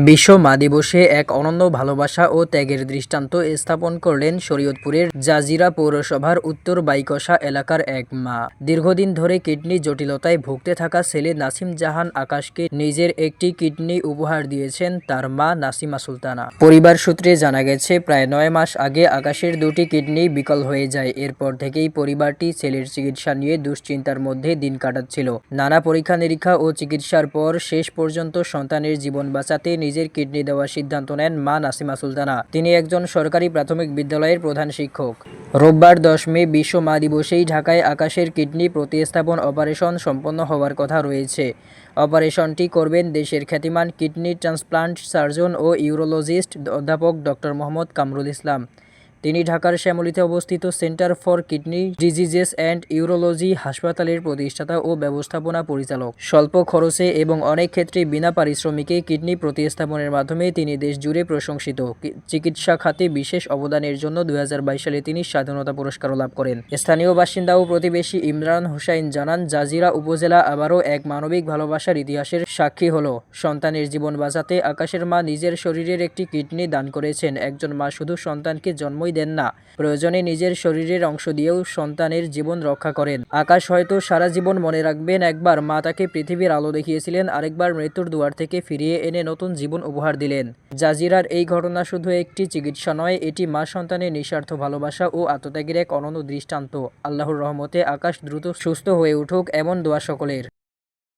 বিশ্ব মা দিবসে এক অনন্য ভালোবাসা ও ত্যাগের দৃষ্টান্ত স্থাপন করলেন শরীয়তপুরের জাজিরা পৌরসভার উত্তর বাইকশা এলাকার এক মা। দীর্ঘদিন ধরে কিডনি জটিলতায় ভুগতে থাকা ছেলে নাসিম জাহান আকাশকে নিজের একটি কিডনি উপহার দিয়েছেন তার মা নাসিমা সুলতানা। পরিবার সূত্রে জানা গেছে, প্রায় 9 মাস আগে আকাশের দুটি কিডনি বিকল হয়ে যায়। এরপর থেকেই পরিবারটি ছেলের চিকিৎসা নিয়ে দুশ্চিন্তার মধ্যে দিন কাটাচ্ছিল। নানা পরীক্ষা নিরীক্ষা ও চিকিৎসার পর শেষ পর্যন্ত সন্তানের জীবন বাঁচাতে নিজের কিডনি দেওয়ার সিদ্ধান্ত নেন মা নাসিমা সুলতানা। তিনি একজন সরকারি প্রাথমিক বিদ্যালয়ের প্রধান শিক্ষক। রোববার 10 মে বিশ্ব মা দিবসেই ঢাকায় আকাশের কিডনি প্রতিস্থাপন অপারেশন সম্পন্ন হওয়ার কথা রয়েছে। অপারেশনটি করবেন দেশের খ্যাতিমান কিডনি ট্রান্সপ্লান্ট সার্জন ও ইউরোলজিস্ট অধ্যাপক ডক্টর মোহাম্মদ কামরুল ইসলাম। তিনি ঢাকার শ্যামলীতে অবস্থিত centre for kidney diseases and urology হাসপাতালের প্রতিষ্ঠাতা ও ব্যবস্থাপনা পরিচালক। স্বল্প খরচে এবং অনেক ক্ষেত্রে বিনা পারিশ্রমিকে কিডনি প্রতিস্থাপনের মাধ্যমে তিনি দেশজুড়ে প্রশংসিত। চিকিৎসা খাতে বিশেষ অবদানের জন্য 2022 সালে তিনি স্বাধীনতা পুরস্কারও লাভ করেন। স্থানীয় বাসিন্দা ও প্রতিবেশী ইমরান হোসাইন জানান, জাজিরা উপজেলা আবারও এক মানবিক ভালোবাসার ইতিহাসের সাক্ষী হলো। সন্তানের জীবন বাঁচাতে আকাশের মা নিজের শরীরের একটি কিডনি দান করেছেন। একজন মা শুধু সন্তানকে জন্মই দেন না, প্রয়োজনে নিজের শরীরের অংশ দিয়েও সন্তানের জীবন রক্ষা করেন। আকাশ হয়তো সারা জীবন মনে রাখবেন, একবার মা তাকে পৃথিবীর আলো দেখিয়েছিলেন, আরেকবার মৃত্যুর দুয়ার থেকে ফিরিয়ে এনে নতুন জীবন উপহার দিলেন। জাজিরার এই ঘটনা শুধু একটি চিকিৎসা নয়, এটি মা সন্তানের নিঃস্বার্থ ভালোবাসা ও আত্মত্যাগের এক অনন্য দৃষ্টান্ত। আল্লাহর রহমতে আকাশ দ্রুত সুস্থ হয়ে উঠুক, এমন দোয়া সকলের।